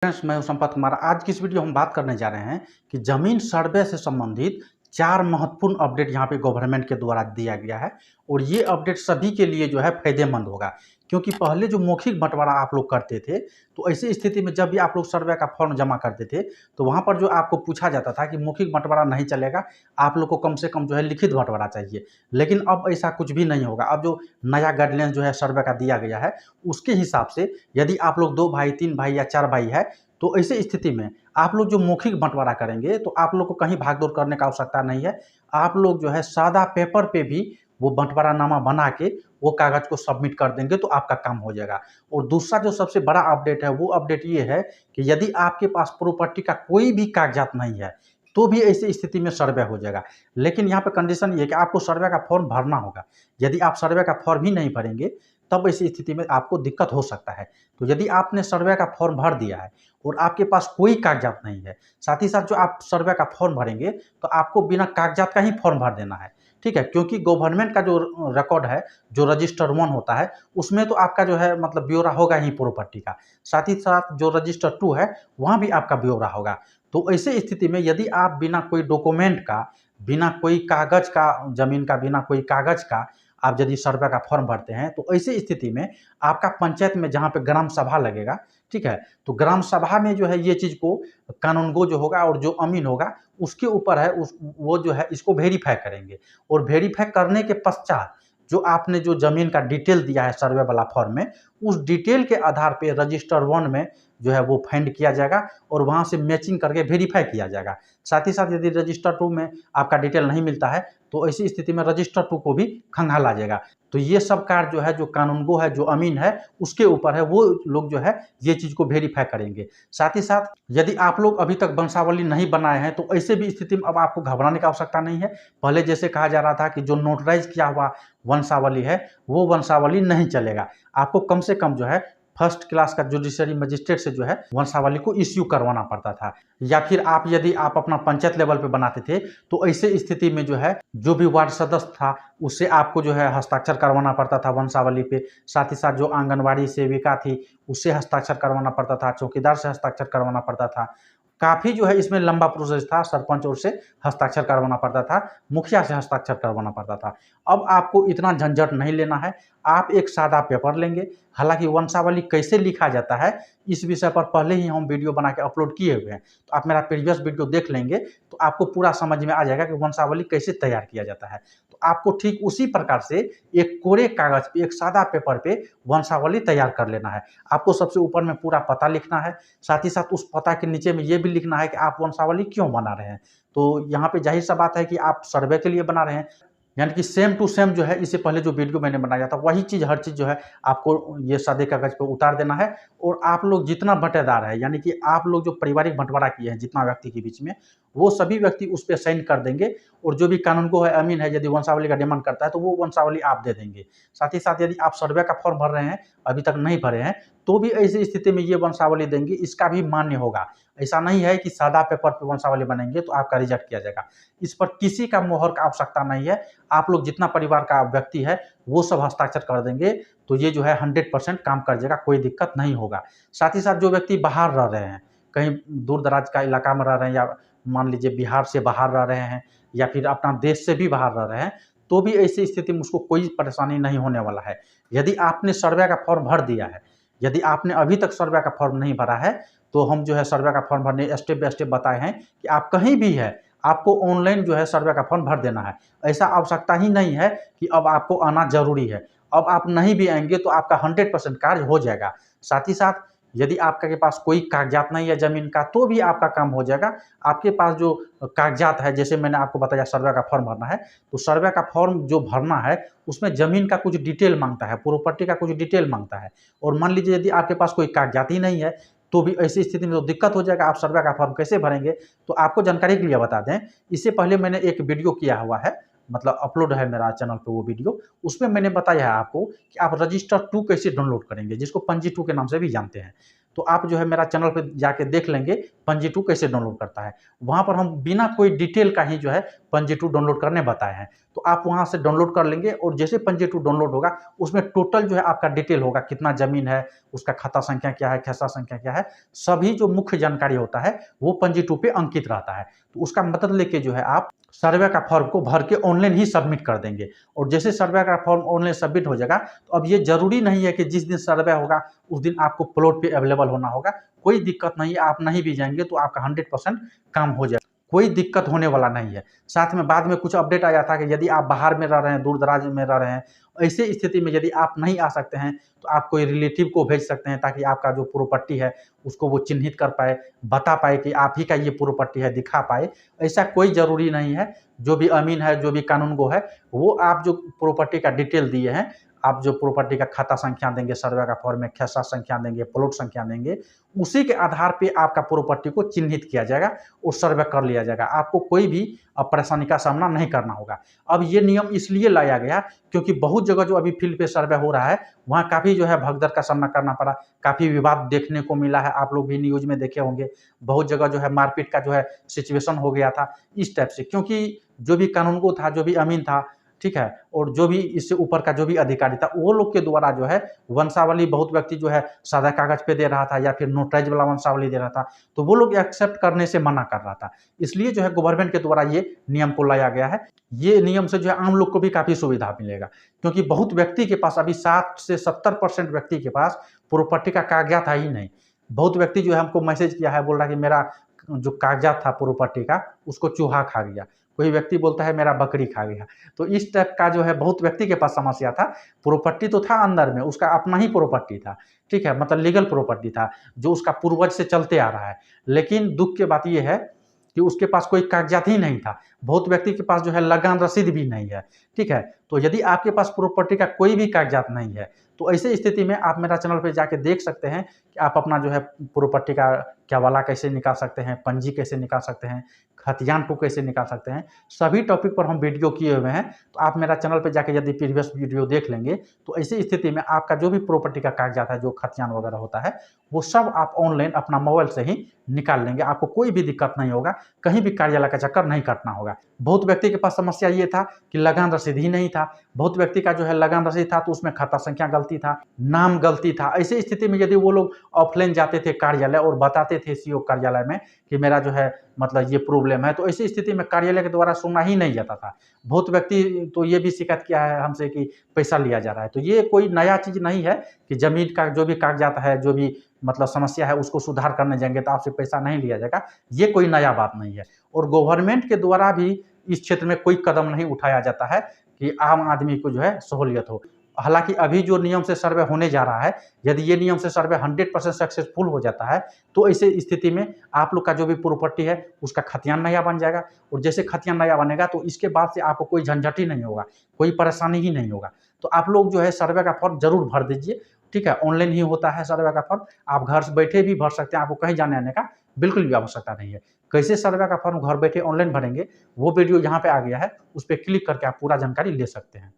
Friends, मैं हूं संपत कुमार। आज की इस वीडियो हम बात करने जा रहे हैं कि जमीन सर्वे से संबंधित 4 महत्वपूर्ण अपडेट यहाँ पे गवर्नमेंट के द्वारा दिया गया है और ये अपडेट सभी के लिए जो है फायदेमंद होगा। क्योंकि पहले जो मौखिक बंटवारा आप लोग करते थे, तो ऐसी स्थिति में जब भी आप लोग सर्वे का फॉर्म जमा करते थे, तो वहाँ पर जो आपको पूछा जाता था कि मौखिक बंटवारा नहीं चलेगा, आप लोग को कम से कम जो है लिखित बंटवारा चाहिए। लेकिन अब ऐसा कुछ भी नहीं होगा। अब जो नया गाइडलाइन जो है सर्वे का दिया गया है, उसके हिसाब से यदि आप लोग 2 भाई, 3 भाई या 4 भाई है, तो ऐसी स्थिति में आप लोग जो मौखिक बंटवारा करेंगे, तो आप लोग को कहीं भाग-दौड़ करने का आवश्यकता नहीं है। आप लोग जो है सादा पेपर पे भी वो बंटवारानामा बना के वो कागज़ को सबमिट कर देंगे, तो आपका काम हो जाएगा। और दूसरा जो सबसे बड़ा अपडेट है, वो अपडेट ये है कि यदि आपके पास प्रॉपर्टी का कोई भी कागज़ात नहीं है, तो भी ऐसी स्थिति में सर्वे हो जाएगा। लेकिन यहाँ पे कंडीशन ये है कि आपको सर्वे का फॉर्म भरना होगा। यदि आप सर्वे का फॉर्म ही नहीं भरेंगे, तब ऐसी स्थिति में आपको दिक्कत हो सकता है। तो यदि आपने सर्वे का फॉर्म भर दिया है और आपके पास कोई कागज़ात नहीं है, साथ ही साथ जो आप सर्वे का फॉर्म भरेंगे, तो आपको बिना कागज़ात का ही फॉर्म भर देना है, ठीक है? क्योंकि गवर्नमेंट का जो रिकॉर्ड है, जो रजिस्टर 1 होता है, उसमें तो आपका जो है मतलब ब्यौरा होगा ही प्रॉपर्टी का। साथ ही साथ जो रजिस्टर 2 है, वहाँ भी आपका ब्यौरा होगा। तो ऐसी स्थिति में यदि आप बिना कोई डॉक्यूमेंट का, बिना कोई कागज़ का, ज़मीन का बिना कोई कागज़ का आप यदि सर्वे का फॉर्म भरते हैं, तो ऐसी स्थिति में आपका पंचायत में जहाँ पे ग्राम सभा लगेगा, ठीक है? तो ग्राम सभा में जो है ये चीज़ को कानूनगो जो होगा और जो अमीन होगा, उसके ऊपर है, वो जो है इसको वेरीफाई करेंगे और वेरीफाई करने के पश्चात जो आपने जो ज़मीन का डिटेल दिया है सर्वे वाला फॉर्म में, उस डिटेल के आधार पे रजिस्टर 1 में जो है वो फाइंड किया जाएगा और वहाँ से मैचिंग करके वेरीफाई किया जाएगा। साथ ही साथ यदि रजिस्टर 2 में आपका डिटेल नहीं मिलता है, तो ऐसी स्थिति में रजिस्टर 2 को भी खंगाला जाएगा। तो ये सब कार्य जो है, जो कानूनगो है, जो अमीन है, उसके ऊपर है, वो लोग जो है ये चीज़ को वेरीफाई करेंगे। साथ ही साथ यदि आप लोग अभी तक वंशावली नहीं बनाए हैं, तो ऐसे भी स्थिति में अब आपको घबराने की आवश्यकता नहीं है। पहले जैसे कहा जा रहा था कि जो नोटराइज़ किया हुआ वंशावली है, वो वंशावली नहीं चलेगा। आपको कम से कम जो है फर्स्ट क्लास का जुडिशरी मजिस्ट्रेट से जो है वंशावली को इश्यू करवाना पड़ता था। या फिर यदि आप अपना पंचायत लेवल पे बनाते थे, तो ऐसे स्थिति में जो है जो भी वार्ड सदस्य था, उससे आपको जो है हस्ताक्षर करवाना पड़ता था वंशावली पे। साथ ही साथ जो आंगनबाड़ी सेविका थी, उससे हस्ताक्षर करवाना पड़ता था, चौकीदार से हस्ताक्षर करवाना पड़ता था। काफ़ी जो है इसमें लंबा प्रोसेस था, सरपंच और से हस्ताक्षर करवाना पड़ता था, मुखिया से हस्ताक्षर करवाना पड़ता था। अब आपको इतना झंझट नहीं लेना है, आप एक सादा पेपर लेंगे। हालाँकि वंशावली कैसे लिखा जाता है, इस विषय पर पहले ही हम वीडियो बना के अपलोड किए हुए हैं। तो आप मेरा प्रीवियस वीडियो देख लेंगे, तो आपको पूरा समझ में आ जाएगा कि वंशावली कैसे तैयार किया जाता है। तो आपको ठीक उसी प्रकार से एक कोरे कागज़ पे, एक सादा पेपर पे वंशावली तैयार कर लेना है। आपको सबसे ऊपर में पूरा पता लिखना है, साथ ही साथ उस पता के नीचे में ये भी लिखना है कि आप वंशावली क्यों बना रहे हैं। तो यहाँ पे ज़ाहिर-सा बात है कि आप सर्वे के लिए बना रहे हैं, यानी कि सेम टू सेम जो है, इससे पहले जो वीडियो मैंने बनाया था, वही चीज़, हर चीज़ जो है आपको ये सादे कागज़ पे उतार देना है। और आप लोग जितना बटेदार है, यानी कि आप लोग जो पारिवारिक बंटवारा किए हैं जितना व्यक्ति के बीच में, वो सभी व्यक्ति उस पे साइन कर देंगे और जो भी कानूनगो है, अमीन है, यदि वंशावली का डिमांड करता है, तो वो वंशावली आप दे देंगे। साथ ही साथ यदि आप सर्वे का फॉर्म भर रहे हैं, अभी तक नहीं भरे हैं, तो भी ऐसी स्थिति में ये वंशावली देंगे, इसका भी मान्य होगा। ऐसा नहीं है कि सादा पेपर पे वंशावली बनेंगे तो आपका रिजेक्ट किया जाएगा। इस पर किसी का मोहर का आवश्यकता नहीं है। आप लोग जितना परिवार का व्यक्ति है, वो सब हस्ताक्षर कर देंगे, तो ये जो है 100% काम कर जाएगा, कोई दिक्कत नहीं होगा। साथ ही साथ जो व्यक्ति बाहर रह रहे हैं, कहीं दूर-दराज का इलाका में रह रहे हैं, या मान लीजिए बिहार से बाहर रह रहे हैं, या फिर अपना देश से भी बाहर रह रहे हैं, तो भी ऐसी स्थिति में उसको कोई परेशानी नहीं होने वाला है। यदि आपने सर्वे का फॉर्म भर दिया है, यदि आपने अभी तक सर्वे का फॉर्म नहीं भरा है, तो हम जो है सर्वे का फॉर्म भरने स्टेप बाय स्टेप बताए हैं कि आप कहीं भी है, आपको ऑनलाइन जो है सर्वे का फॉर्म भर देना है। ऐसा आवश्यकता ही नहीं है कि अब आपको आना ज़रूरी है। अब आप नहीं भी आएँगे तो आपका 100% कार्य हो जाएगा। साथ ही साथ यदि आपके पास कोई कागज़ात नहीं है ज़मीन का, तो भी आपका काम हो जाएगा। आपके पास जो कागज़ात है, जैसे मैंने आपको बताया सर्वे का फॉर्म भरना है, तो सर्वे का फॉर्म जो भरना है, उसमें ज़मीन का कुछ डिटेल माँगता है, प्रॉपर्टी का कुछ डिटेल माँगता है। और मान लीजिए यदि आपके पास कोई कागज़ात ही नहीं है, तो भी ऐसी स्थिति में तो दिक्कत हो जाएगा। आप सर्वे का फॉर्म कैसे भरेंगे? तो आपको जानकारी के लिए बता दें, इससे पहले मैंने एक वीडियो किया हुआ है, मतलब अपलोड है मेरा चैनल पे वो वीडियो। उसमें मैंने बताया है आपको कि आप रजिस्टर 2 कैसे डाउनलोड करेंगे, जिसको पंजी 2 के नाम से भी जानते हैं। तो आप जो है मेरा चैनल पे जाके देख लेंगे पंजी 2 कैसे डाउनलोड करता है। वहाँ पर हम बिना कोई डिटेल का ही जो है पंजी 2 डाउनलोड करने बताए हैं। तो आप वहाँ से डाउनलोड कर लेंगे और जैसे पंजी 2 डाउनलोड होगा उसमें टोटल जो है आपका डिटेल होगा, कितना ज़मीन है, उसका खाता संख्या क्या है, खेसरा संख्या क्या है, सभी जो मुख्य जानकारी होता है वो पंजी 2 पे अंकित रहता है। तो उसका मदद लेके जो है आप सर्वे का फॉर्म को भर के ऑनलाइन ही सबमिट कर देंगे और जैसे सर्वे का फॉर्म ऑनलाइन सबमिट हो जाएगा तो अब ये ज़रूरी नहीं है कि जिस दिन सर्वे होगा उस दिन आपको प्लॉट पे अवेलेबल होना होगा। कोई दिक्कत नहीं है, आप नहीं भी जाएँगे तो आपका 100% काम हो जाएगा, कोई दिक्कत होने वाला नहीं है। साथ में बाद में कुछ अपडेट आया था कि यदि आप बाहर में रह रहे हैं, दूर-दराज में रह रहे हैं, ऐसी स्थिति में यदि आप नहीं आ सकते हैं तो आप कोई रिलेटिव को भेज सकते हैं ताकि आपका जो प्रॉपर्टी है उसको वो चिन्हित कर पाए, बता पाए कि आप ही का ये प्रॉपर्टी है, दिखा पाए। ऐसा कोई ज़रूरी नहीं है। जो भी अमीन है, जो भी कानूनगो है, वो आप जो प्रॉपर्टी का डिटेल दिए हैं, आप जो प्रॉपर्टी का खाता संख्या देंगे, सर्वे का फॉर्म में खेसरा संख्या देंगे, प्लॉट संख्या देंगे, उसी के आधार पे आपका प्रॉपर्टी को चिन्हित किया जाएगा और सर्वे कर लिया जाएगा। आपको कोई भी परेशानी का सामना नहीं करना होगा। अब ये नियम इसलिए लाया गया क्योंकि बहुत जगह जो अभी फील्ड पे सर्वे हो रहा है, वहाँ काफ़ी जो है भगदड़ का सामना करना पड़ा, काफ़ी विवाद देखने को मिला है। आप लोग भी न्यूज़ में देखे होंगे, बहुत जगह जो है मारपीट का जो है सिचुएशन हो गया था इस टाइप से, क्योंकि जो भी कानूनगो था, जो भी अमीन था, ठीक है, और जो भी इससे ऊपर का जो भी अधिकारी था, वो लोग के द्वारा जो है वंशावली बहुत व्यक्ति जो है सादा कागज पे दे रहा था या फिर नोटराइज वाला वंशावली दे रहा था, तो वो लोग एक्सेप्ट करने से मना कर रहा था। इसलिए जो है गवर्नमेंट के द्वारा ये नियम को लाया गया है। ये नियम से जो है आम लोग को भी काफ़ी सुविधा मिलेगा, क्योंकि बहुत व्यक्ति के पास अभी 60 से 70% व्यक्ति के पास प्रॉपर्टी का कागजात है ही नहीं। बहुत व्यक्ति जो है हमको मैसेज किया है, बोल रहा है कि मेरा जो कागजात था प्रॉपर्टी का उसको चूहा खा गया। कोई व्यक्ति बोलता है मेरा बकरी खा गया। तो इस टाइप का जो है बहुत व्यक्ति के पास समस्या था। प्रॉपर्टी तो था अंदर में, उसका अपना ही प्रॉपर्टी था, ठीक है, मतलब लीगल प्रॉपर्टी था जो उसका पूर्वज से चलते आ रहा है। लेकिन दुःख की बात ये है कि उसके पास कोई कागजात ही नहीं था। बहुत व्यक्ति के पास जो है लगान रसीद भी नहीं है, ठीक है। तो यदि आपके पास प्रॉपर्टी का कोई भी कागजात नहीं है तो ऐसी स्थिति में आप मेरा चैनल पे जाके देख सकते हैं कि आप अपना जो है प्रॉपर्टी का हवाला कैसे निकाल सकते हैं, पंजी कैसे निकाल सकते हैं, खतियान को कैसे निकाल सकते हैं। सभी टॉपिक पर हम वीडियो किए हुए हैं, तो आप मेरा चैनल पे जाके यदि प्रीवियस वीडियो देख लेंगे तो ऐसी स्थिति में आपका जो भी प्रॉपर्टी का कागजात है, जो खतियान वगैरह होता है, वो सब आप ऑनलाइन अपना मोबाइल से ही निकाल लेंगे। आपको कोई भी दिक्कत नहीं होगा, कहीं भी कार्यालय का चक्कर नहीं काटना होगा। बहुत व्यक्ति के पास समस्या ये था कि लगान रसीद ही नहीं था। बहुत व्यक्ति का जो है लगान रसीद था तो उसमें खाता संख्या गलती था, नाम गलती था। ऐसी स्थिति में यदि वो लोग ऑफलाइन जाते थे कार्यालय और बताते थे सीओ कार्यालय में कि मेरा जो है मतलब ये प्रॉब्लम है, तो ऐसी स्थिति में कार्यालय के द्वारा सुनना ही नहीं जाता था। बहुत व्यक्ति तो ये भी शिकायत किया है हमसे कि पैसा लिया जा रहा है। तो ये कोई नया चीज़ नहीं है कि ज़मीन का जो भी कागजात है, जो भी मतलब समस्या है, उसको सुधार करने जाएँगे तो आपसे पैसा नहीं लिया जाएगा। ये कोई नया बात नहीं है और गवर्नमेंट के द्वारा भी इस क्षेत्र में कोई कदम नहीं उठाया जाता है कि आम आदमी को जो है सहूलियत हो। हालाँकि अभी जो नियम से सर्वे होने जा रहा है, यदि ये नियम से सर्वे 100% सक्सेसफुल हो जाता है, तो ऐसे स्थिति में आप लोग का जो भी प्रॉपर्टी है, उसका खतियान नया बन जाएगा और जैसे खतियान नया बनेगा तो इसके बाद से आपको कोई झंझट ही नहीं होगा, कोई परेशानी ही नहीं होगा। तो आप लोग जो है सर्वे का फॉर्म ज़रूर भर दीजिए, ठीक है? ऑनलाइन ही होता है सर्वे का फॉर्म, आप घर से बैठे भी भर सकते हैं, आपको कहीं जाने-आने का बिल्कुल भी आवश्यकता नहीं है। कैसे सर्वे का फॉर्म घर बैठे ऑनलाइन भरेंगे, वो वीडियो यहाँ पे आ गया है, उस पे क्लिक करके आप पूरा जानकारी ले सकते हैं।